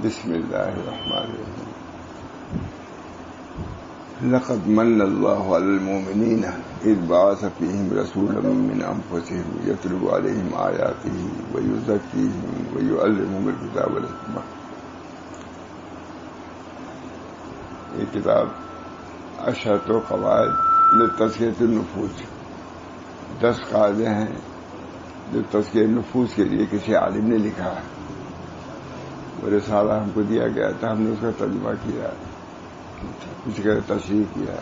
بسم اللہ الرحمن الرحیم. لقد من اللہ علی المؤمنین اذ بعث فیہم رسولا من انفسہم یتلو علیہم آیاتہ ویزکیہم ویعلمہم الکتاب والحکمہ. یہ کتاب اشرط و قواعد لتزکیۃ النفوس، 10 قاعدے ہیں جو تزکیہ نفوس کے لیے کسی عالم نے لکھا ہے. وہ رسالہ ہم کو دیا گیا تھا، ہم نے اس کا ترجمہ کیا، اس کا تشریح کیا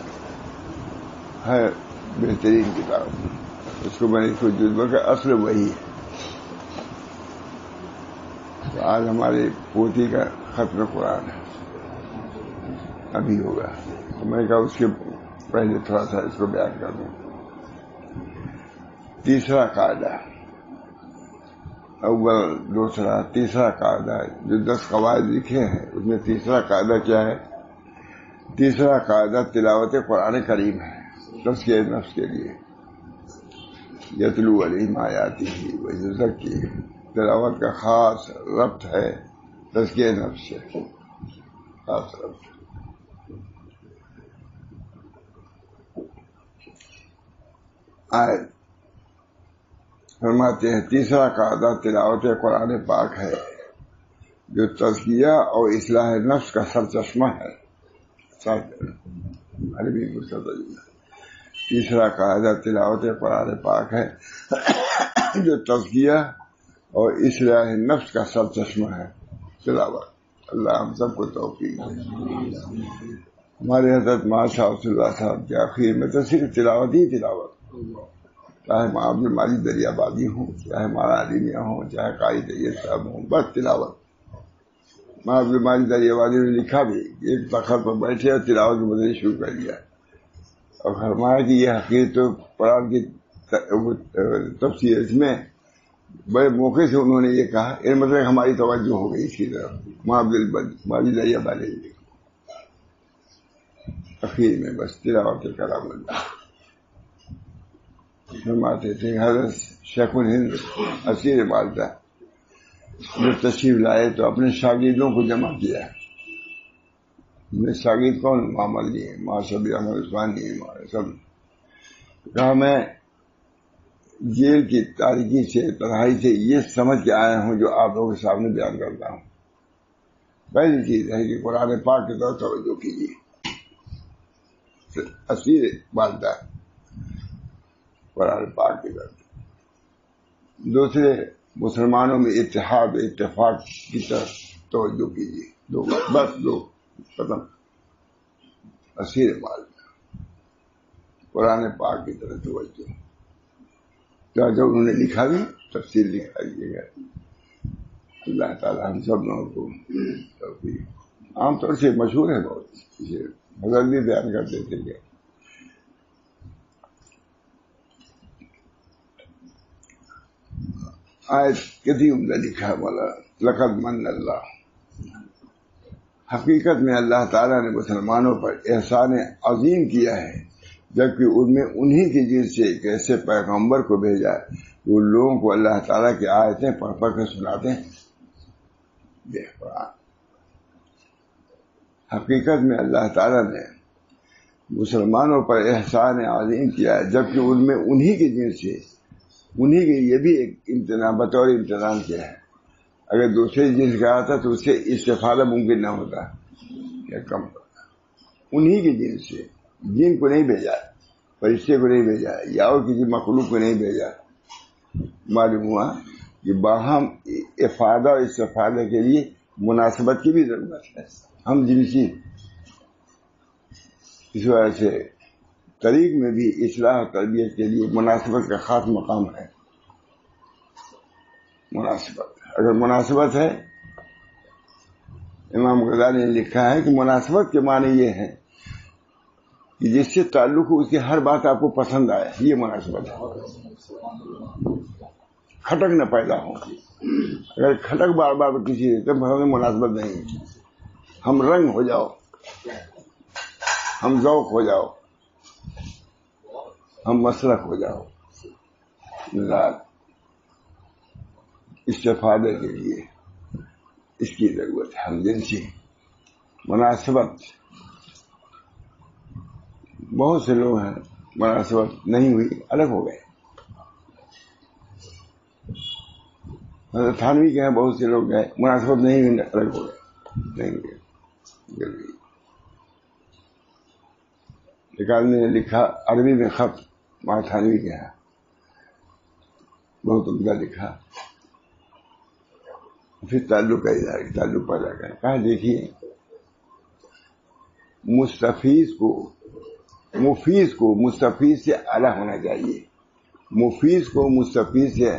ہے. بہترین کتاب، اس کو میں نے اس کو جذبہ کا اصل وہی ہے. تو آج ہمارے پوتی کا ختم قرآن ہے، ابھی ہوگا، تو میں نے کہا اس کے پہلے تھوڑا سا اس کو بیان کر دوں. تیسرا قاعدہ، اول دوسرا تیسرا قاعدہ جو 10 قواعد لکھے ہیں اس میں تیسرا قاعدہ کیا ہے؟ تیسرا قاعدہ تلاوت قرآن کریم ہے تزکیہ نفس کے لیے. یتلو علیہم آیاتہ ویزکیہم، تلاوت کا خاص ربط ہے تزکیہ نفس سے، خاص ربط. آیت فرماتے ہیں تیسرا قاعدہ تلاوت قرآن پاک ہے جو تزکیہ اور اصلاح نفس کا سرچشمہ ہے. عربی مستدل. تیسرا قاعدہ تلاوت قرآن پاک ہے جو تزکیہ اور اصلاح نفس کا سرچشمہ ہے. تلاوت، اللہ ہم سب کو توفیق دے. ہمارے حضرت ماں صاحب صلی اللہ صاحب کے آخر میں تو صرف تلاوت ہی تلاوت، چاہے ماں عبد الماجد دریا بادی ہوں، چاہے مانا علیمیہ ہوں، چاہے قائد طیب صاحب ہوں، بس تلاوت. ماں عبد الماجد دریا بادی نے لکھا بھی، ایک تخت پر بیٹھے اور تلاوت کو بدلنا شروع کر دیا اور فرمایا کہ یہ حقیقت تو قرآن کی تفسیر اس میں بڑے موقع سے انہوں نے یہ کہا، ان مطلب ہماری توجہ ہو گئی اس کی طرف. ماں عبد الماجد دریا بادی نے اخیر میں بس تلاوت کلام اللہ فرماتے تھے. حضرت شیخ الہند اسیر والدہ جب تشریف لائے تو اپنے شاگردوں کو جمع کیا. شاگرد کون؟ محمد جی، ماں شبیر احمد عثمانی، سب. کہا میں جیل کی تاریکی سے تنہائی سے یہ سمجھ کے آیا ہوں جو آپ لوگوں کے سامنے بیان کرتا ہوں. پہلی چیز ہے کہ قرآن پاک کی طرف توجہ کیجیے. اسیر والدہ قرآن پاک کی طرف. دوسرے، مسلمانوں میں اتحاد اتفاق کی طرف توجہ کیجیے. دو ختم. اسیر والدہ قرآن پاک کی طرف توجہ. جو انہوں نے لکھا بھی تفصیل لکھائیے گا. اللہ تعالیٰ ہم سب لوگوں کو توفیق. عام طور سے مشہور ہے بہت، اسے حضرت بھی بیان کرتے تھے کہ آیت کتنی عمدہ لکھا ہے مولا. لقد من اللہ، حقیقت میں اللہ تعالیٰ نے مسلمانوں پر احسان عظیم کیا ہے جبکہ ان میں انہی کی جنس سے ایک ایسے پیغمبر کو بھیجا وہ لوگوں کو اللہ تعالیٰ کی آیتیں پڑھ پڑھ کر سناتے ہیں. حقیقت میں اللہ تعالیٰ نے مسلمانوں پر احسان عظیم کیا ہے جبکہ ان میں انہی کی جنس سے، انہی کے یہ بھی ایک امتنان بطور امتحان کیا ہے. اگر دوسرے جنس کا آتا تو اس سے استفادہ ممکن نہ ہوتا یا کم ہوتا. انہی کے جنس سے، جن کو نہیں بھیجا، فرشتے کو نہیں بھیجا یا اور کسی مخلوق کو نہیں بھیجا. معلوم ہوا کہ باہم افادہ اور استفادہ کے لیے مناسبت کی بھی ضرورت ہے. ہم جنسی، اس وجہ سے طریق میں بھی اصلاح و تربیت کے لیے مناسبت کا خاص مقام ہے. مناسبت، اگر مناسبت ہے، امام غزالی نے لکھا ہے کہ مناسبت کے معنی یہ ہے کہ جس سے تعلق ہو اس کی ہر بات آپ کو پسند آئے، یہ مناسبت ہے. کھٹک نہ پیدا ہو. اگر کھٹک بار بار کسی تو ہمیں مناسبت نہیں. ہم رنگ ہو جاؤ، ہم ذوق ہو جاؤ، ہم مسلک ہو جاؤ. استفادے کے لیے اس کی ضرورت ہے، ہم جنسی مناسبت. بہت سے لوگ ہیں مناسبت نہیں ہوئی الگ ہو گئے. حضرت تھانوی کے ہیں بہت سے لوگ گئے مناسبت نہیں ہوئی الگ ہو گئے. نہیں گئے جلدی. ایک آدمی نے لکھا عربی میں خط وہاں تھانوی کے ہیں بہت عمدہ لکھا. پھر تعلق پیدا کرے. کہا دیکھیے مفیز کو مستفیض سے الگ ہونا چاہیے. مفیز کو مستفیض سے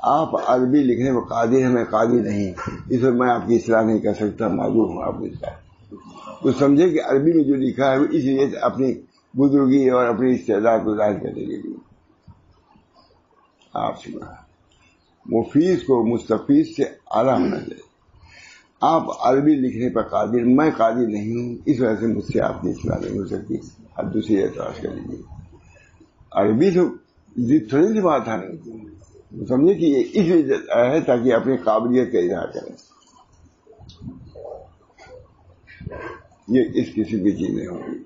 آپ عربی لکھنے میں قادر ہیں، میں قادر نہیں، اس میں میں آپ کی اصلاح نہیں کر سکتا، معذور ہوں آپ اس کا. تو سمجھے کہ عربی میں جو لکھا ہے وہ اس لیے اپنی بزرگی اور اپنی استعداد کو ظاہر کرنے کے لیے. آپ سنا مفیز کو مستفیض سے اعلیٰ ہونا چاہیے. آپ عربی لکھنے پر قادر، میں قادر نہیں ہوں، اس وجہ سے مجھ سے آپ کی اصلاح نہیں ہو سکتی. اب دوسری اعتراض کر لیجیے. عربی تو تھوڑی سی بات ہے، سمجھے کہ یہ اس لیے ہے تاکہ اپنی قابلیت کا اظہار کریں. یہ اس قسم کی چیزیں ہوں گی.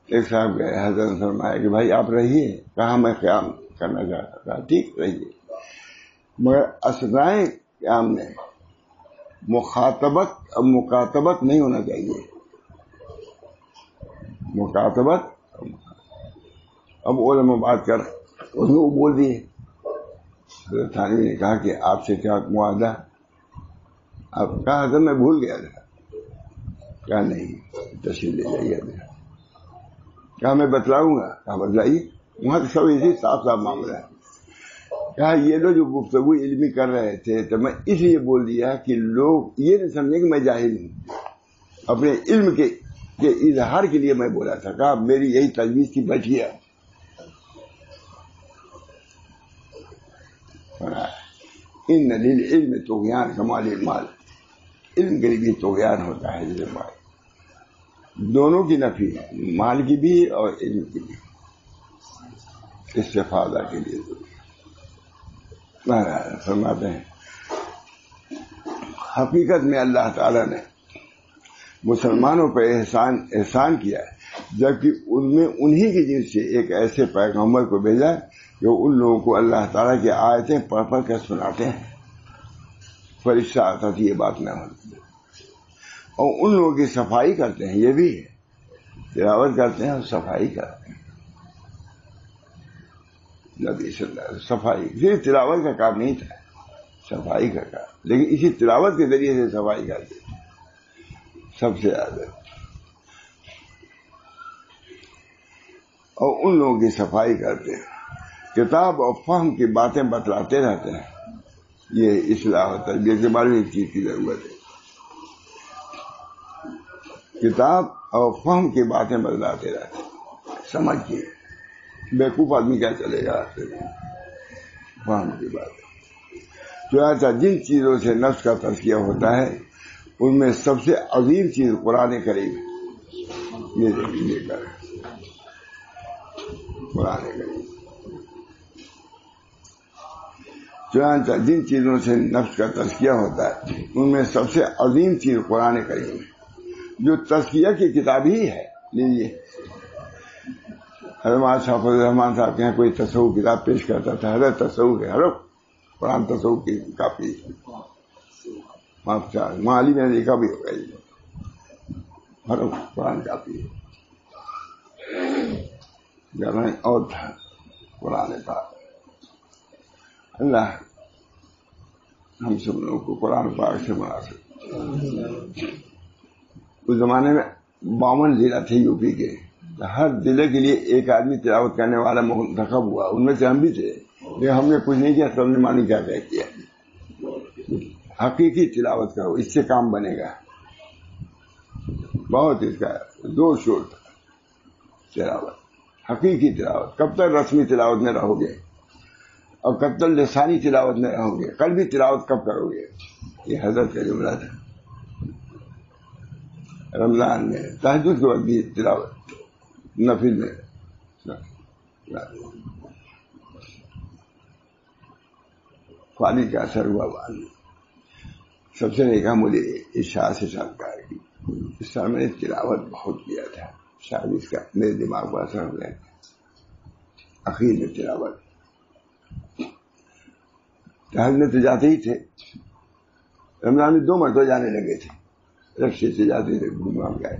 ایک صاحب گئے، حضرت نے فرمایا کہ بھائی آپ رہیے. کہا میں قیام کرنا چاہتا تھا. ٹھیک رہیے، مگر اسرائے قیام میں مخاطبت نہیں ہونا چاہیے. مخاطبت اب علماء بات کر اس نے وہ بول دیے. حضرت تھانوی نے کہا کہ آپ سے کیا معاہدہ؟ آپ کہا حضرت میں بھول گیا تھا. کیا نہیں تشریف لے جائیے. کہا میں بتلاؤں گا. کہا بتلائیے. وہاں تو سب اسی صاف معاملہ ہے. کہا یہ لوگ جو گفتگو علمی کر رہے تھے تو میں اس لیے بول دیا کہ لوگ یہ نہیں سمجھے کہ میں جاہل ہوں، اپنے علم کے اظہار کے لیے میں بولا تھا. کہا میری یہی تجویز تھی، بچ گیا. ان للعلم طغیان کمال المال. علم کے لیے بھی طغیان ہوتا ہے جیسے مال. دونوں کی نفی ہے، مال کی بھی اور علم کی بھی، استفادہ کے لیے. فرماتے ہیں حقیقت میں اللہ تعالیٰ نے مسلمانوں پر احسان کیا ہے، جبکہ ان میں انہی کی جنس سے ایک ایسے پیغمبر کو بھیجا جو ان لوگوں کو اللہ تعالیٰ کی آیتیں پڑھ پڑھ کر سناتے ہیں. فرشتہ آتا تھی، یہ بات نہ ہوتی. اور ان لوگوں کی صفائی کرتے ہیں. یہ بھی ہے، تلاوت کرتے ہیں اور صفائی کرتے ہیں. نبی صلی اللہ علیہ وسلم صفائی صرف تلاوت کا کام نہیں تھا، صفائی کا کام. لیکن اسی تلاوت کے ذریعے سے صفائی کرتے سب سے زیادہ. اور ان لوگوں کی صفائی کرتے ہیں، کتاب اور فہم کی باتیں بتلاتے رہتے ہیں. یہ اصلاح و تربیت کے بارے میں ایک چیز کی ضرورت ہے. کتاب اور فہم کی باتیں بتلاتے رہتے ہیں. سمجھیے بیوقوف آدمی کیا چلے گا فہم کی بات. چنانچہ جن چیزوں سے نفس کا تزکیہ ہوتا ہے ان میں سب سے عظیم چیز قرآن کریم یہ لے کر قرآن کریم. چنانچہ جن چیزوں سے نفس کا تزکیہ ہوتا ہے ان میں سب سے عظیم چیز قرآن کریم ہے، جو تزکیہ کی کتاب ہی ہے. لیجیے حضرت شاف الرحمان صاحب کے یہاں کوئی تصوف کتاب پیش کرتا تھا. حضرت تصوف ہے، ہر قرآن تصوف کی کافی مالی میں نے دیکھا بھی ہوگا. ہر قرآن کافی ہے. اور تھا قرآن پاک. اللہ ہم سب لوگوں کو قرآن پاک سے مناسب. اس زمانے میں 52 ضلع تھے یو پی کے. ہر ضلع کے لیے ایک آدمی تلاوت کرنے والا منتخب ہوا. ان میں سے ہم بھی تھے، لیکن ہم نے کچھ نہیں کیا. سب نے مانی کیا کیا حقیقی تلاوت کرو، اس سے کام بنے گا. بہت اس کا زور شور تھا. تلاوت حقیقی تلاوت. کب تک رسمی تلاوت میں رہو گے اور کب تک لسانی تلاوت میں رہو گے؟ قلبی تلاوت کب کرو گے؟ یہ حضرت کا جملہ تھا. رمضان میں تہجد کے وقت بھی تلاوت، نفل میں فانی کا اثر ہوا. سب سے نہیں کہا مجھے ارشاد سے سرکار کی. اس سال میں نے تلاوت بہت کیا تھا, شاید اس کا میرے دماغ پر اثر ہو گیا. اخیر میں تلاوت ٹہلنے تو جاتے ہی تھے. رمضان میں 2 مرتبہ جانے لگے تھے, رکشے سے جاتے تھے, گھوم گئے.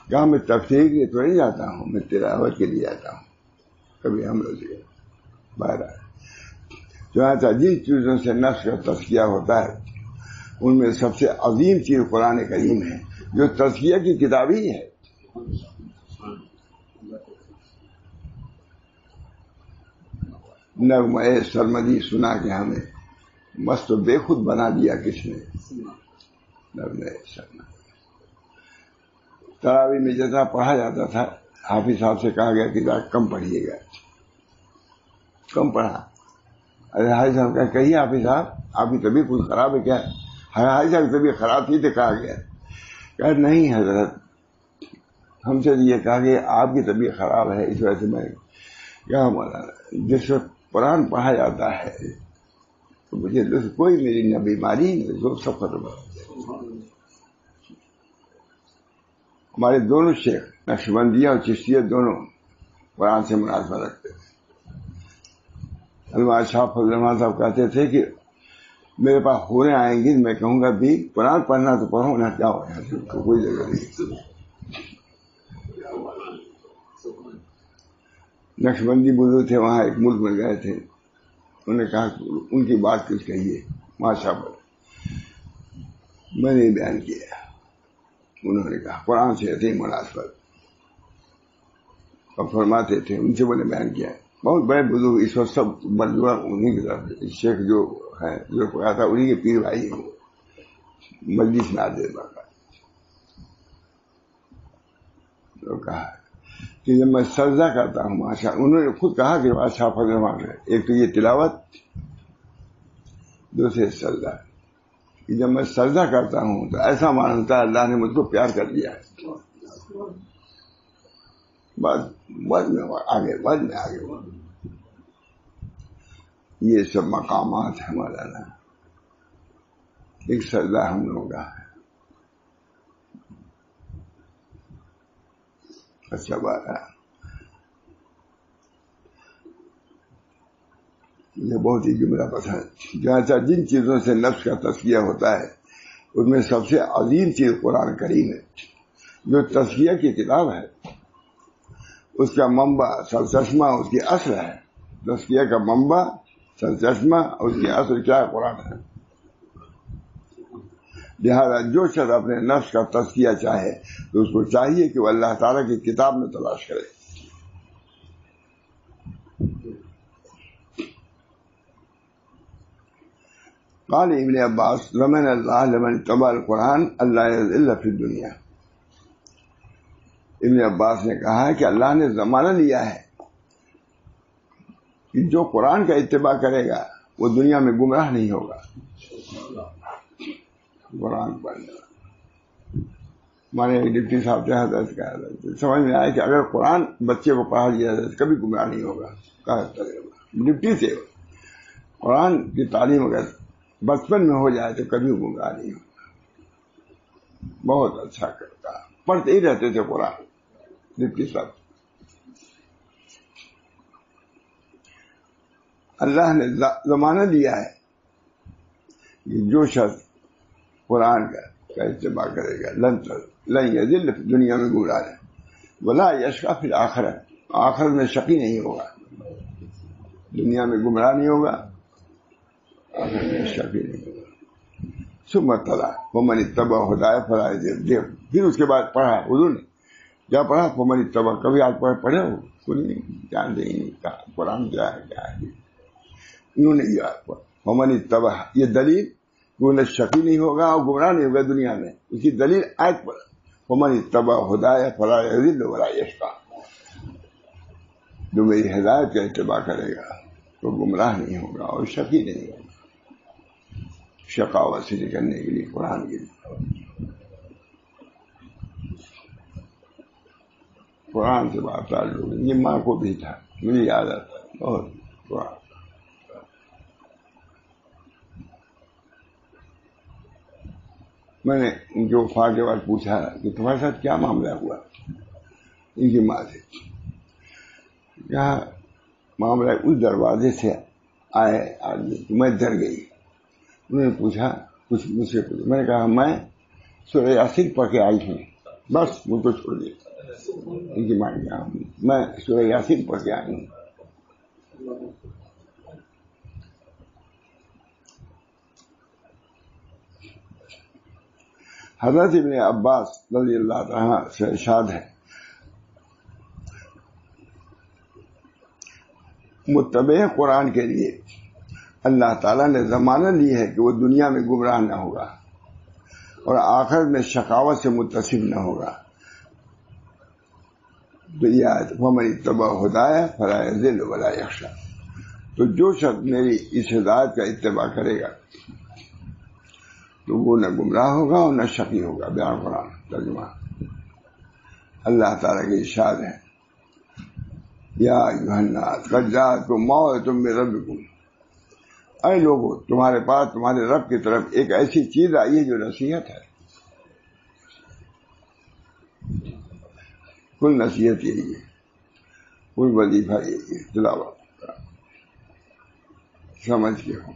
کہاں میں تفریح کے لیے تو نہیں جاتا ہوں, میں تلاوت کے لیے جاتا ہوں. کبھی ہم لوگ باہر آئے چنانچہ جن چیزوں سے نفس کا تزکیہ ہوتا ہے ان میں سب سے عظیم چیز قرآن کریم ہے, جو تزکیہ کی کتاب ہی ہے. نغمہ سرمدی سنا کے ہمیں مست و بے خود بنا دیا کس نے. نغمہ سرمدی تراویح میں جیسا پڑھا جاتا تھا, حافظ صاحب سے کہا گیا کہ کم پڑھیے گا, کم پڑھا. ارے حافظ صاحب کہیے حافظ صاحب آپ کی طبیعت کچھ خراب ہے کیا؟ حافظ صاحب کی طبیعت خراب تھی تو کہا گیا. کہ نہیں حضرت, ہم سے یہ کہا کہ آپ کی طبیعت خراب ہے اس وجہ سے میں کیا مولانا جس وقت قرآن پڑھا جاتا ہے تو مجھے کوئی میری نہ بیماری نہ سب ختم ہو. ہمارے دونوں شیخ نقشبندیہ اور چشتیہ دونوں قرآن سے مناسبت رکھتے تھے. علامہ شاہ فضل الرحمان صاحب کہتے تھے کہ میرے پاس ہوریں آئیں گی, میں کہوں گا بھی قرآن پڑھنا تو پڑھو نہ, کیا ہو کوئی ضرورت نہیں. نقشبندی بزرگ تھے, وہاں ایک ملک میں گئے تھے, انہوں نے کہا ان کی بات کچھ کہیے ماشاء اللہ. میں نے بیان کیا, انہوں نے کہا قرآن سے ایسے ہی مناسبت, اور فرماتے تھے ان سے میں نے بیان کیا. بہت بڑے بزرگ اس وقت سب مجموعہ انہیں کی طرف, شیخ جو ہے جو پڑھا تھا انہیں کے پیر بھائی ہیں, مجلس میں آتے باقا. تو کہا کہ جب میں سجدہ کرتا ہوں ماشاء, انہوں نے خود کہا کہ بادشاہ فضل الرحمان ہے, ایک تو یہ تلاوت, دوسرے سجدہ. کہ جب میں سجدہ کرتا ہوں تو ایسا مانتا ہے اللہ نے مجھ کو پیار کر دیا ہے. بعد میں آگے یہ سب مقامات ہیں مولانا. ایک سجدہ ہم لوگوں کا ہے. اچھا بات ہے, یہ بہت ہی جملہ پسند. جہاں جن چیزوں سے نفس کا تزکیہ ہوتا ہے ان میں سب سے عظیم چیز قرآن کریم ہے, جو تزکیہ کی کتاب ہے. اس کا منبع سرچشمہ اس کی اصل ہے. تزکیہ کا منبع سرچشمہ اس کی اصل کیا ہے؟ قرآن ہے. لہذا جو شخص اپنے نفس کا تزکیہ چاہے تو اس کو چاہیے کہ وہ اللہ تعالیٰ کی کتاب میں تلاش کرے. قال ابن عباس لمن اللہ لمن اتبع القرآن اللہ یضل فی الدنیا. ابن عباس نے کہا ہے کہ اللہ نے زمانہ لیا ہے کہ جو قرآن کا اتباع کرے گا وہ دنیا میں گمراہ نہیں ہوگا. قرآن پڑھنا ہمارے ڈپٹی صاحب سے حضرت کہا تھا, سمجھ میں آیا کہ اگر قرآن بچے کو پڑھا دیا جائے تو کبھی گمراہ نہیں ہوگا. کہا ڈپٹی سے قرآن کی تعلیم اگر بچپن میں ہو جائے تو کبھی گمراہ نہیں ہوگا. بہت اچھا کرتا, پڑھتے ہی رہتے تھے قرآن ڈپٹی صاحب. اللہ نے زمانہ دیا ہے کہ جو شخص قرآن کا اتباع کرے گا لن یضل دنیا میں گمراہ ہے, ولا یشقی فی الآخرۃ, آخرت میں شقی نہیں ہوگا. دنیا میں گمراہ نہیں ہوگا, آخرت میں شقی نہیں ہوگا. ثم تلا ومن اتبع ہدایہ فلا یضل. پھر اس کے بعد پڑھا حضور نے کیا پڑھا؟ ومن اتبع. کبھی آج پڑھے ہو؟ کوئی نہیں جانتے ہی نہیں کہا قرآن کیا ہے کیا ہے. انہوں نے یہ ومن اتبع, یہ دلیل وہ نہ شقی نہیں ہوگا اور گمراہ نہیں ہوگا دنیا میں. اس کی دلیل آیت پر ومن اتبع ہدایہ فلا یضل ولا یشقی. جو میری ہدایت کا اتباع کرے گا تو گمراہ نہیں ہوگا اور شقی نہیں ہوگا. شقاوت سے نکلنے کے لیے قرآن کے لیے قرآن سے بات تعلق. یہ ماں کو بھی تھا, مجھے یاد آتا ہے بہت. قرآن میں نے ان کے وفات کے بعد پوچھا کہ تمہارے ساتھ کیا معاملہ ہوا ان کی ماں سے. کہا معاملہ اس دروازے سے آئے آدمی. میں ڈر گئی. انہوں نے پوچھا کچھ مجھ سے پوچھا. میں نے کہا میں سورہ یاسین پڑھ کے آئی ہوں. بس مجھ کو چھوڑ دیا. ان کی ماں نے کہا میں سورہ یاسین پڑھ کے آئی ہوں. حضرت ابن عباس رضی اللہ عنہ سے ارشاد ہے متبع قرآن کے لیے اللہ تعالیٰ نے ضمانت لی ہے کہ وہ دنیا میں گمراہ نہ ہوگا اور آخرت میں شقاوت سے متصف نہ ہوگا. تو یہ آیت وَمَنِ اتَّبَعَ هُدَايَ فَلَا يَضِلُّ وَلَا يَخْشَىٰ. تو جو شخص میری اس ہدایت کا اتباع کرے گا تو وہ نہ گمراہ ہوگا اور نہ شقی ہوگا. بیان قرآن ترجمہ. اللہ تعالیٰ کے ارشاد ہے یا ایھا الناس قد جاءتکم موعظۃ من ربکم. اے لوگو تمہارے پاس تمہارے رب کی طرف ایک ایسی چیز آئی ہے جو نصیحت ہے. کل نصیحت یہی ہے, کوئی وظیفہ یہی ہے. تلاوت سمجھ کے ہو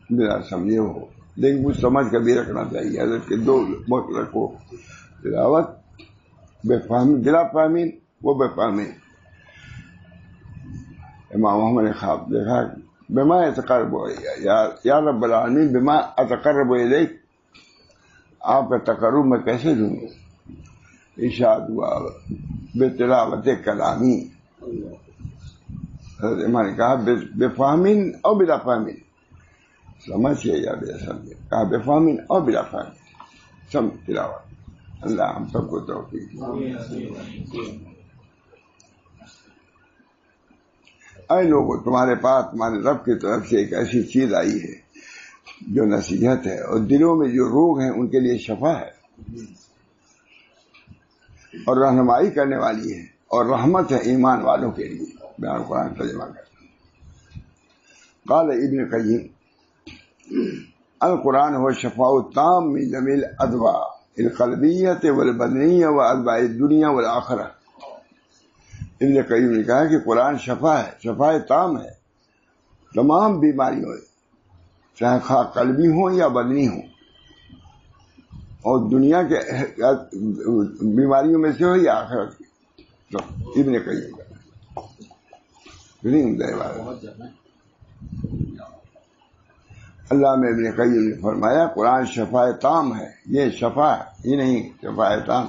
بلا سمجھے ہو, لیکن کچھ سمجھ کر بھی رکھنا چاہیے. حضرت کے دو وقت رکھو, تلاوت بے فہمی بلا فہمین وہ بے فہمین. امام محمد نے خواب دیکھا بما اتقرب یا رب العالمین بما اتقرب الیک, آپ کا تقرب میں کیسے دوں. ارشاد ہوا بے تلاوت کلامی. حضرت امام نے کہا بے فہمین اور بلا فہمین, سمجھے یا بے سمجھے. کہا بے فہمین اور بلا فہمین سب تلاوت. اللہ ہم سب کو توفیق. اے لوگوں تمہارے پاس تمہارے رب کی طرف سے ایک ایسی چیز آئی ہے جو نصیحت ہے, اور دلوں میں جو روگ ہیں ان کے لیے شفا ہے, اور رہنمائی کرنے والی ہے, اور رحمت ہے ایمان والوں کے لیے. بیان قرآن ترجمہ کرتے ہیں. قال ابن قیم القرآن هو الشفاء التام من جميع الادواء القلبیۃ والبدنیہ وادواء الدنیا والآخرہ. ابن قیم نے کہا کہ قرآن شفا ہے, شفا تام ہے تمام بیماریوں, چاہے خواہ قلبی ہوں یا بدنی ہوں, اور دنیا کے بیماریوں میں سے ہو یا آخرت کی. تو ابن قیم اللہ میں ابن قیم نے فرمایا قرآن شفا تام ہے. یہ شفا ہی نہیں, شفا تام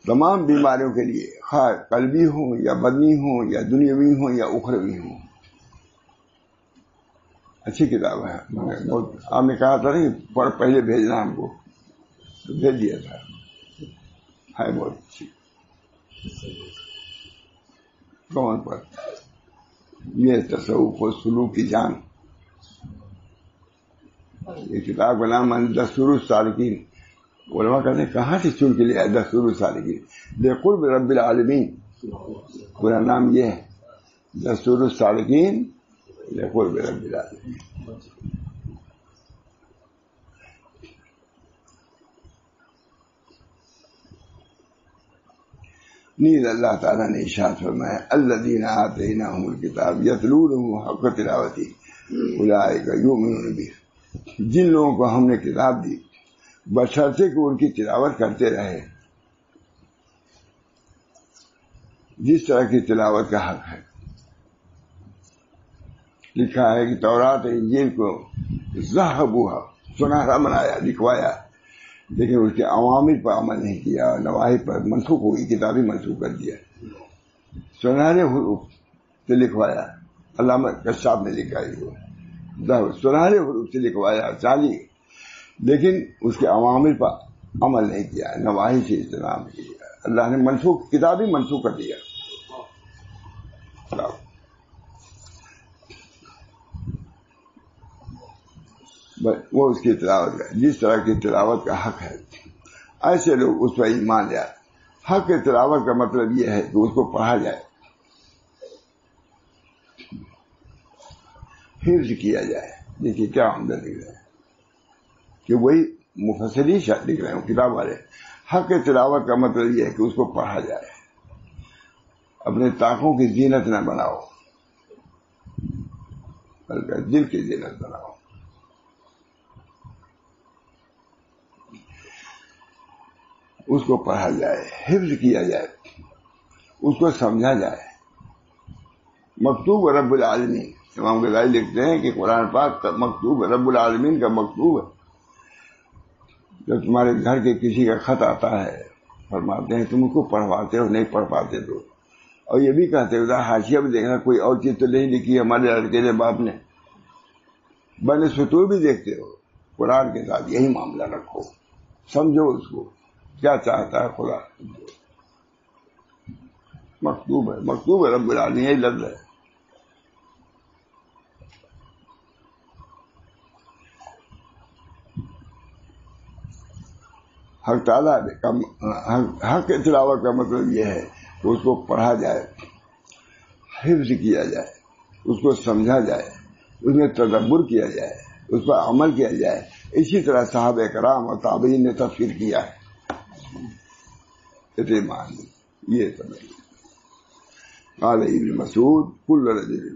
تمام بیماریوں کے لیے, خواہ قلبی ہوں یا بدنی ہوں یا دنیاوی ہوں یا اخروی ہوں. اچھی کتاب ہے. آپ نے کہا تھا کہ پہلے بھیجنا ہم کو, تو بھیج دیا تھا. ہے بہت اچھی. کون پر یہ تصوف و سلوک کی جان. یہ کتاب کا نام ہے دستور السالکین. علماء کہتے ہیں کہاں سے چن کے لیا دستور السالکین. لقرب رب العالمین پورا نام یہ ہے, دستور السالکین لقرب رب العالمین. نیز اللہ تعالیٰ نے ارشاد فرمایا الذین آتیناہم الکتاب یتلونہ حق تلاوتہ اولئک یؤمنون بہ. جن لوگوں کو ہم نے کتاب دی بشرطے کہ ان کی تلاوت کرتے رہے جس طرح کی تلاوت کا حق ہے. لکھا ہے کہ تورات انجیل کو ذہبوہا سنہرا بنایا, لکھوایا, لیکن اس کے عوامر پر عمل نہیں کیا, نواہی پر منسوخ ہوئی, کتابی منسوخ کر دیا. سنہرے حروف سے لکھوایا, علامہ کشاف نے لکھا ہے سنہرے حروف سے لکھوایا چالی, لیکن اس کے عوامر پر عمل نہیں کیا, نواہی سے اجتناب کیا. اللہ نے منسوخ کتابی منسوخ کر دیا. وہ اس کی تلاوت کا جس طرح کی تلاوت کا حق ہے ایسے لوگ اس پر ایمان لے آئے. حق کی تلاوت کا مطلب یہ ہے کہ اس کو پڑھا جائے, حفظ کیا جائے. دیکھیے کیا عمدہ لکھ رہے ہیں, کہ وہی مفسرین لکھ رہے ہوں کتاب والے. حق تلاوت کا مطلب یہ ہے کہ اس کو پڑھا جائے. اپنے طاقوں کی زینت نہ بناؤ بلکہ دل کی زینت بناؤ. اس کو پڑھا جائے, حفظ کیا جائے, اس کو سمجھا جائے. مکتوب رب العالمین, امام غزالی لکھتے ہیں کہ قرآن پاک مکتوب رب العالمین کا مکتوب ہے. جب تمہارے گھر کے کسی کا خط آتا ہے فرماتے ہیں تم اس کو پڑھواتے ہو, نہیں پڑھ پاتے تو, اور یہ بھی کہتے ہو حاشیہ بھی دیکھنا کوئی اور چیز تو نہیں لکھی ہمارے لڑکے نے باپ نے. بنسبت بھی دیکھتے ہو, قرآن کے ساتھ یہی معاملہ رکھو, سمجھو اس کو کیا چاہتا ہے خدا. مکتوب ہے, مکتوب ہے رب العالمین, یہی لفظ ہے. حق تعالیٰ حق تلاوت کا مطلب یہ ہے کہ اس کو پڑھا جائے, حفظ کیا جائے, اس کو سمجھا جائے, اس میں تدبر کیا جائے, اس پر عمل کیا جائے. اسی طرح صحابہ کرام اور تابعین نے تفسیر کیا ہے. یہ سمجھ قال ابن مسعود کل رجل,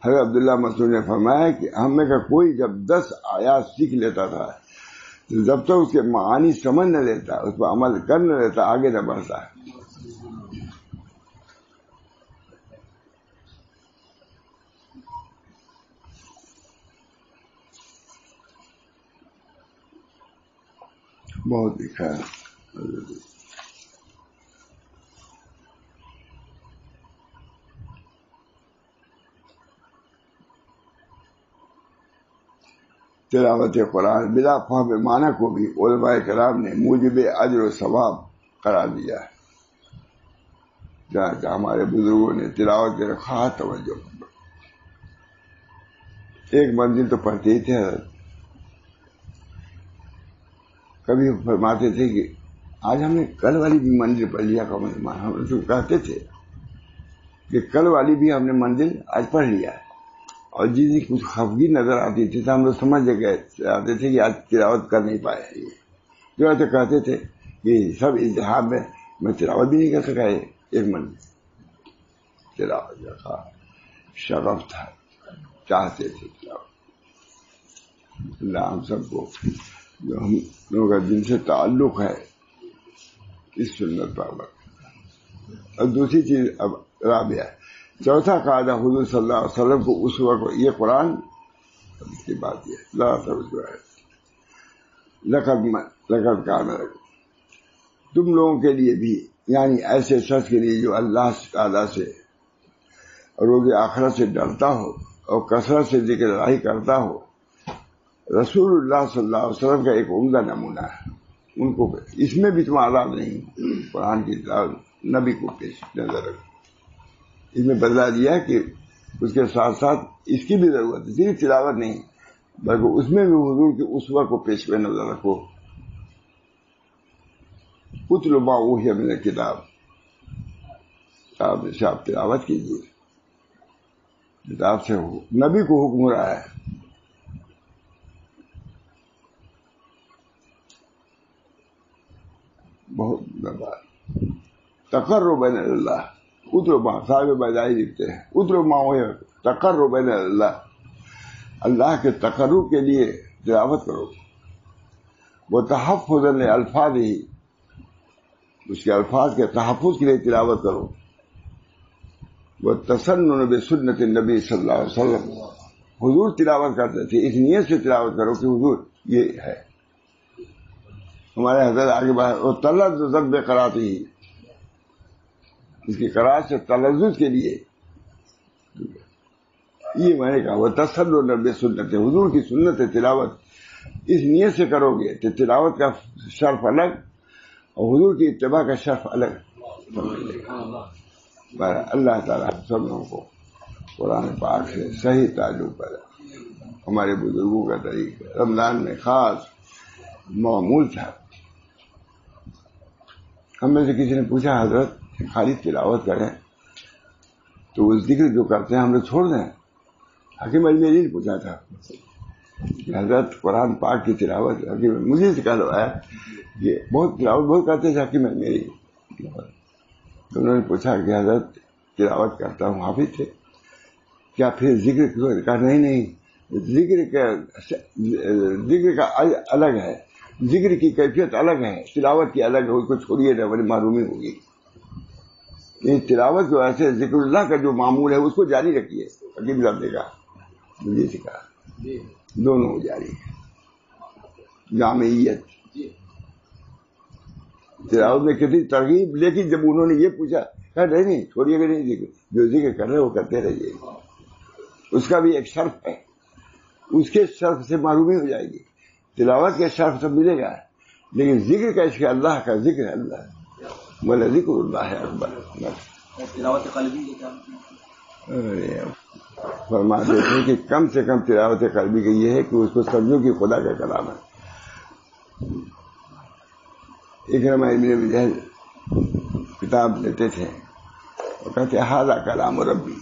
حضرت عبداللہ مسعود نے فرمایا کہ ہم میں کا کوئی جب 10 آیات سیکھ لیتا تھا جب تک اس کے معانی سمجھ نہ لیتا, اس پر عمل کر نہ لیتا, آگے نہ بڑھتا ہے. بہت لکھا ہے. تلاوت قرآن بلا فہم معنی کو بھی علماء کرام نے موجب اجر و ثواب قرار دیا ہے. جہاں ہمارے بزرگوں نے تلاوت کے خاص توجہ, ایک منزل تو پڑھتے ہی تھے. کبھی فرماتے تھے کہ آج ہم نے کل والی بھی منزل پڑھ لیا. ہم تو کہتے تھے کہ کل والی بھی ہم نے منزل آج پڑھ لیا ہے. اور جس دن کچھ خفگی نظر آتی تھی تو ہم لوگ سمجھ گئے آتے تھے کہ آج تلاوت کر نہیں پائے. جو ایسے کہتے تھے کہ سب اجتہاد میں تلاوت بھی نہیں کر سکا. ایک منزل تلاوت کا شرف تھا, چاہتے تھے تلاوت. اللہ ہم سب کو جو ہم لوگوں کا جن سے تعلق ہے اس سنت پر. اور دوسری چیز اب رابعہ, چوتھا قاعدہ حضور صلی اللہ علیہ وسلم کو اس وقت یہ قرآن کی بات یہ لقد کان تم لوگوں کے لیے بھی, یعنی ایسے شخص کے لیے جو اللہ تعالیٰ سے روز آخرت سے ڈرتا ہو اور کثرت سے ذکر الہی کرتا ہو, رسول اللہ صلی اللہ علیہ وسلم کا ایک عمدہ نمونہ ہے. ان کو اس میں بھی تم آزاد نہیں, قرآن کی نبی کو پیش نظر رکھو. اس میں بدلا دیا کہ اس کے ساتھ ساتھ اس کی بھی ضرورت ہے, صرف تلاوت نہیں بلکہ اس میں بھی حضور کی اسوہ کو پیش پہ نظر رکھو. اتل ما اوحی من الکتاب, آپ سے آپ تلاوت کیجیے, کتاب سے نبی کو حکم رہا ہے. بہت بات تقرب بین اللہ, اترما صاحب بجائی لکھتے ہیں اترما تقرب بین اللہ, اللہ کے تقرب کے لیے تلاوت کرو. وہ تحفظ الفاظ ہی, اس کے الفاظ کے تحفظ کے لیے تلاوت کرو. وہ تسنن بسنت النبی صلی اللہ علیہ وسلم, حضور تلاوت کرتے تھے اس نیت سے تلاوت کرو کہ حضور یہ ہے. ہمارے حضرت آگے بڑھا, وہ تلذذ بقراءتہ, اس کی قرات سے تلذذ کے لیے یہ میں نے کہا. وہ تسنن بسنت, حضور کی سنت تلاوت اس نیت سے کرو گے کہ تلاوت کا شرف الگ اور حضور کی اتباع کا شرف الگ. اللہ تعالیٰ سب لوگوں کو قرآن پاک سے صحیح تعلق پر. ہمارے بزرگوں کا طریقہ رمضان میں خاص معمول تھا. ہم میں سے کسی نے پوچھا حضرت خالی تلاوت کریں تو وہ ذکر جو کرتے ہیں ہم لوگ چھوڑ دیں. حکیم اجمیری نے پوچھا تھا حضرت قرآن پاک کی تلاوت مجھے سکھایا کہ بہت تلاوت بہت کرتے تھے کہ میں میری تو انہوں نے پوچھا کہ حضرت تلاوت کرتا ہوں، حافظ تھے، کیا پھر ذکر کا نہیں ذکر کا الگ ہے، ذکر کی کیفیت الگ ہے، تلاوت کی الگ ہے، اس کو چھوڑیے نہ بڑی معلومی ہوگی. یہ تلاوت جو ایسے ذکر اللہ کا جو معمول ہے اس کو جاری رکھیے. حکیم صاحب نے کہا مجھے سکھا دونوں جاری ہے. جامعیت تلاوت میں کتنی ترغیب، لیکن جب انہوں نے یہ پوچھا کہا نہیں چھوڑیے گا نہیں، ذکر جو ذکر کر رہے وہ کرتے رہیے، اس کا بھی ایک شرف ہے، اس کے شرف سے معلومی ہو جائے گی. تلاوت کے شرف سے ملے گا، لیکن ذکر کا اس کے اللہ کا ذکر ہے، اللہ ولا ذکر اللہ اکبر. تلاوت قلبی فرماتے تھے کہ کم سے کم تلاوت قلبی کا یہ ہے کہ اس کو سمجھو کہ خدا کا کلام ہے. اکرمہ ابن مجاہد کتاب لیتے تھے اور کہتے ھذا کلام ربی،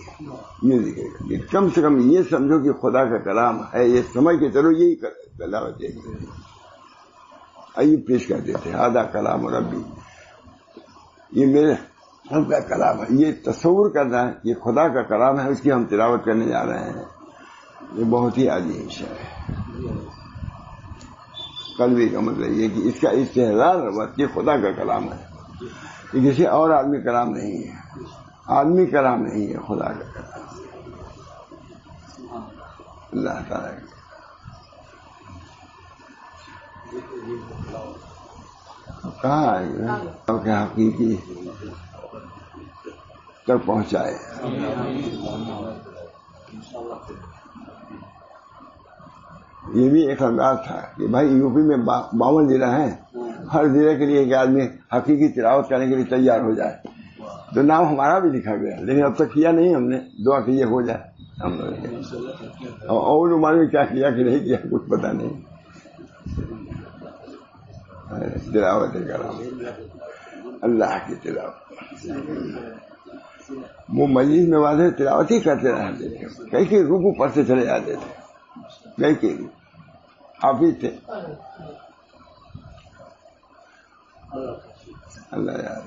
یہ ذکر کہ کم سے کم یہ سمجھو کہ خدا کا کلام ہے، یہ سمجھ کے چلو یہی تلاوت ہے. ایوب پیش کرتے تھے ھذا کلام ربی، یہ میرے رب کا کلام ہے. یہ تصور کرنا ہے یہ خدا کا کلام ہے، اس کی ہم تلاوت کرنے جا رہے ہیں، یہ بہت ہی عظیم شے ہے. قلبی کا مطلب یہ کہ اس کا استحضار ربط یہ خدا کا کلام ہے، یہ کسی اور آدمی کلام نہیں ہے، آدمی کلام نہیں ہے، خدا کا کلام اللہ تعالیٰ کا. کہاں آئے کہ حقیقی تک پہنچائے. یہ بھی ایک انداز تھا کہ بھائی یوپی میں 52 ضلع ہیں، ہر ضلع کے لیے ایک آدمی حقیقی تلاوت کرنے کے لیے تیار ہو جائے. تو نام ہمارا بھی لکھا گیا، لیکن اب تک کیا نہیں ہم نے. دعا کیجیے ہو جائے. ہم اور عمر میں کیا کیا کہ نہیں کیا کچھ پتا نہیں. تلاوت کرام اللہ کی تلاوت، وہ مجلس میں واضح تلاوت ہی کرتے رہتے تھے، کئی کئی رکوع پڑھتے چلے جاتے تھے، کئی کئی حافظ تھے. اللہ یاد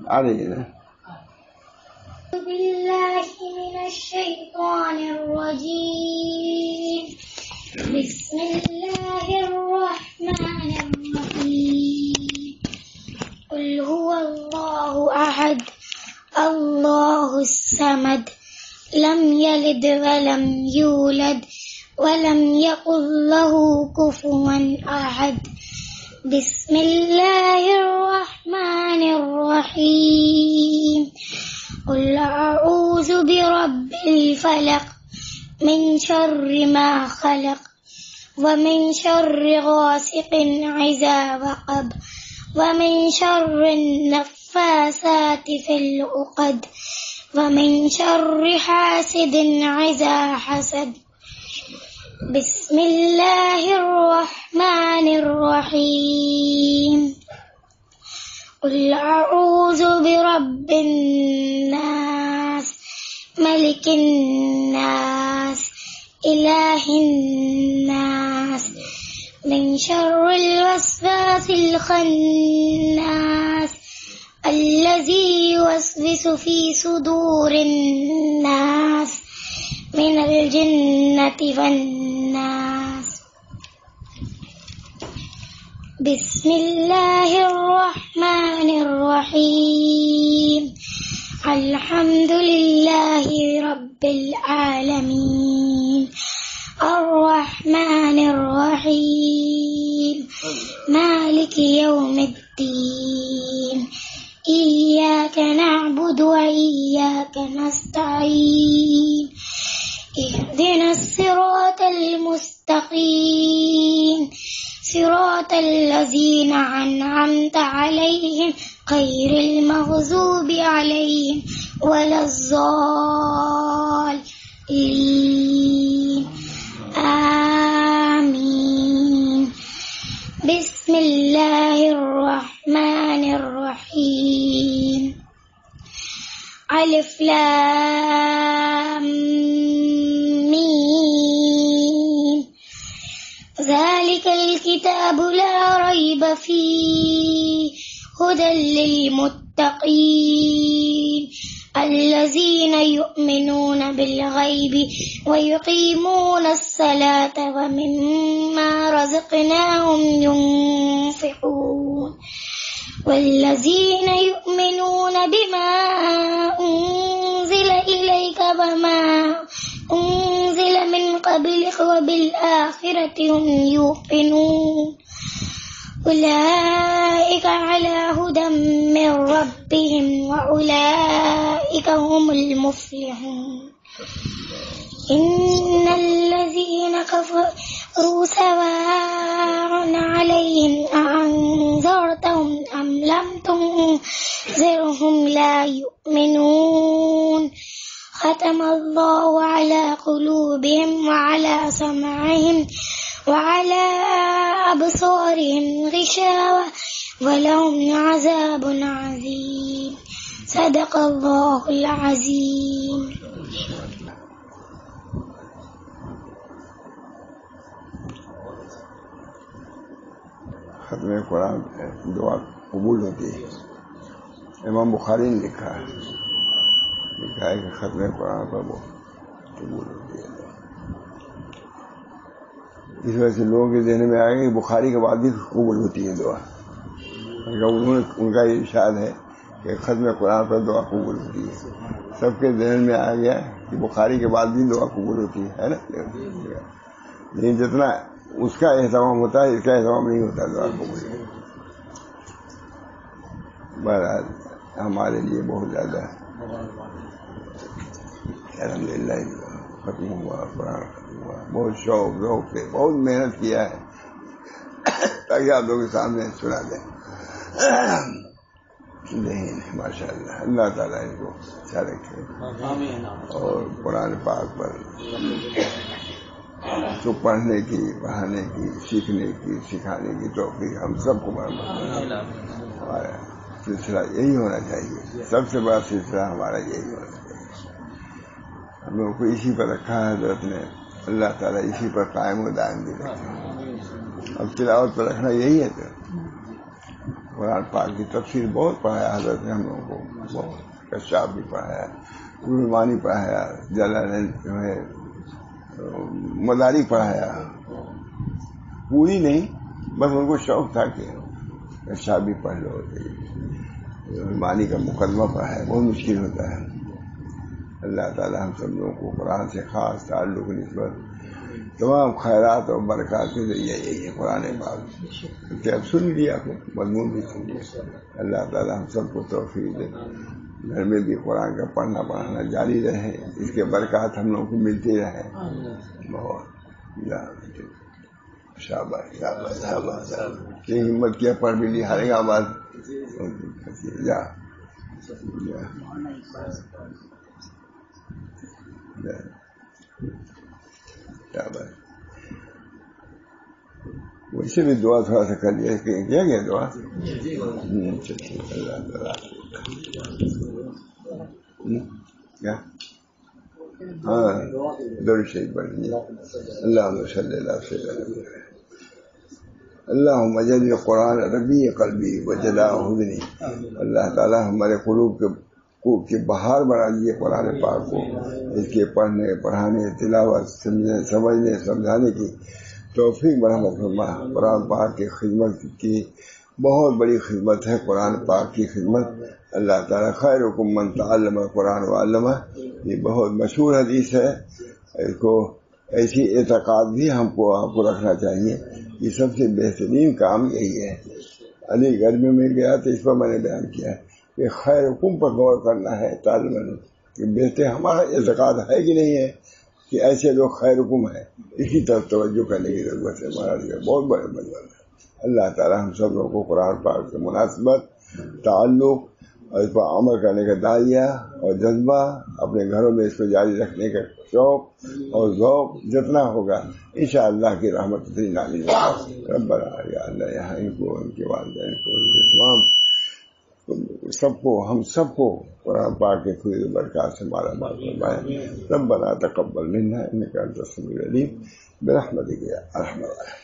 آ رہی ہے نا. باللہ من الشیطان الرجیم، بسم اللہ الرحمن الرحیم. قل هو اللہ احد اللہ الصمد لم یلد ولم یولد ولم یکن له کفوا احد. بسم اللہ الرحمن الرحیم. قل اعوذ برب الفلق من شر ما خلق ومن شر غاسق اذا وقب ومن شر النفاثات في العقد ومن شر حاسد اذا حسد. بسم اللہ الرحمن الرحیم. قل اعوذ برب الناس ملک الناس الہ الناس من شر الوسواس الخناس الذي يوسوس في صدور الناس من الجنة والناس. بسم اللہ الرحمن الرحیم. الحمد للہ رب العالمین الرحمن الرحیم مالک یوم الدین ایاک نعبد وإیاک نستعین اهدنا الصراط المستقیم صراط الذین أنعمت علیہم غیر المغضوب علیہم ولا الضالین آمین. بسم اللہ الرحمن الرحیم. الف لام میم ذلك الكتاب لا ريب فيه هدى للمتقين الذين يؤمنون بالغيب ويقيمون الصلاة ومما رزقناهم ينفقون والذين يؤمنون بما أنزل إليك وما أنزل من قبلك وبالآخرة هم يوقنون أولئك على هدى من ربهم وأولئك هم المفلحون إن الذين كفروا سواء عليهم أأنذرتهم أم لم تنذرهم لا يؤمنون ختم الله على قلوبهم وعلى سمعهم وعلى أبصارهم غشاوة ولهم عذاب عظيم صدق الله العظيم. ختم قرآن دعا قبول ہوتی ہے. امام بخاری نے لکھا ہے کہ ختم قرآن پر وہ قبول ہوتی ہے. اس وجہ سے لوگوں کے ذہن میں آئے گا کہ بخاری کے بعد بھی قبول ہوتی ہے دعا. ان کا یہ ارشاد ہے کہ ختم قرآن پر دعا قبول ہوتی ہے. سب کے ذہن میں آ گیا کہ بخاری کے بعد بھی دعا قبول ہوتی ہے نا. لیکن جتنا اس کا اہتمام ہوتا ہے اس کا اہتمام نہیں ہوتا دعا قبول. بہرحال ہمارے لیے بہت زیادہ الحمدللہ ختم ہوا قرآن ختم ہوا. بہت شوق سے بہت محنت کیا ہے تاکہ آپ لوگوں کے سامنے سنا دیں. نہیں ماشاء اللہ اللہ تعالیٰ ان کو اچھا رکھے اور قرآن پاک پر تو پڑھنے کی پڑھانے کی سیکھنے کی سکھانے کی توفیق ہم سب کو ہمارا سلسلہ یہی ہونا چاہیے. سب سے بڑا سلسلہ ہمارا یہی ہونا چاہیے. ہم لوگوں کو اسی پر رکھا ہے حضرت نے. اللہ تعالیٰ اسی پر قائم و دائم بھی رکھے. اب تلاوت پر رکھنا یہی ہے. تو قرآن پاک کی تفسیر بہت پڑھایا حضرت نے ہم لوگوں کو. بہت کشاف بھی پڑھایا, روحانی پڑھایا, جلالین جو ہے مدارک پڑھایا. پوری نہیں, بس ان کو شوق تھا کہ کشاف بھی پڑھ لو. روحانی کا مقدمہ پڑھایا, بہت مشکل ہوتا ہے. اللہ تعالیٰ ہم سب لوگوں کو قرآن سے خاص تعلق نسبت تمام خیرات اور برکات کے ذریعے یہی ہے قرآن پاک. اب سن لیا آپ مضمون بھی سن لیا. اللہ تعالیٰ ہم سب کو توفیق دے. گھر میں بھی قرآن کا پڑھنا پڑھانا جاری رہے. اس کے برکات ہم لوگوں کو ملتی رہے. بہت شاباش شاباش شاباش. یہ ہمت کیا پڑھ بھی لی ہارے گا آواز. ویسے بھی دعا تھوڑا سا کر لیا. کیا گیا دعا؟ اللہ تعالیٰ کیا ہاں درود شریف پڑھیں. اللہم صلی اللہ وسلم. اللہم اجعل القرآن ربیع قلبی وجلاء حزنی. اللہ تعالیٰ ہمارے قلوب کے بہار بنا دیے قرآن پاک کو. اس کے پڑھنے پڑھانے تلاوت سمجھنے سمجھانے کی توفیق مرحمت فرما. قرآن پاک کی خدمت کی بہت بڑی خدمت ہے قرآن پاک کی خدمت. اللہ تعالیٰ خیرکم من تعلم القرآن وعلمہ. یہ بہت مشہور حدیث ہے. اس کو ایسی اعتقاد بھی ہم کو آپ کو رکھنا چاہیے. یہ سب سے بہترین کام یہی ہے. علی گڑھ میں گیا تو اس پر میں نے بیان کیا کہ خیرکم پر غور کرنا ہے تعلم کہ بہتر ہمارا اعتقاد ہے کہ نہیں ہے کہ ایسے لوگ خیرکم ہیں. اسی طرف توجہ کرنے کی ضرورت ہے. ہمارا بہت بڑے مطلب ہے. اللہ تعالیٰ ہم سب لوگوں کو قرآن پاک سے مناسبت تعلق اور اس پر عمل کرنے کا داعیہ اور جذبہ اپنے گھروں میں اس کو جاری رکھنے کا شوق اور ذوق جتنا ہوگا انشاءاللہ کی رحمت اتنی نازل ہوگا. ربنا یا اللہ یہاں ان کو ان کے والدین کو ان کے تمام سب کو ہم سب کو قرآن پاک کے فیض برکات سے مالا مال فرمائے. ربنا تقبل منا انک انت السمیع العلیم برحمتک یا ارحم الراحمین.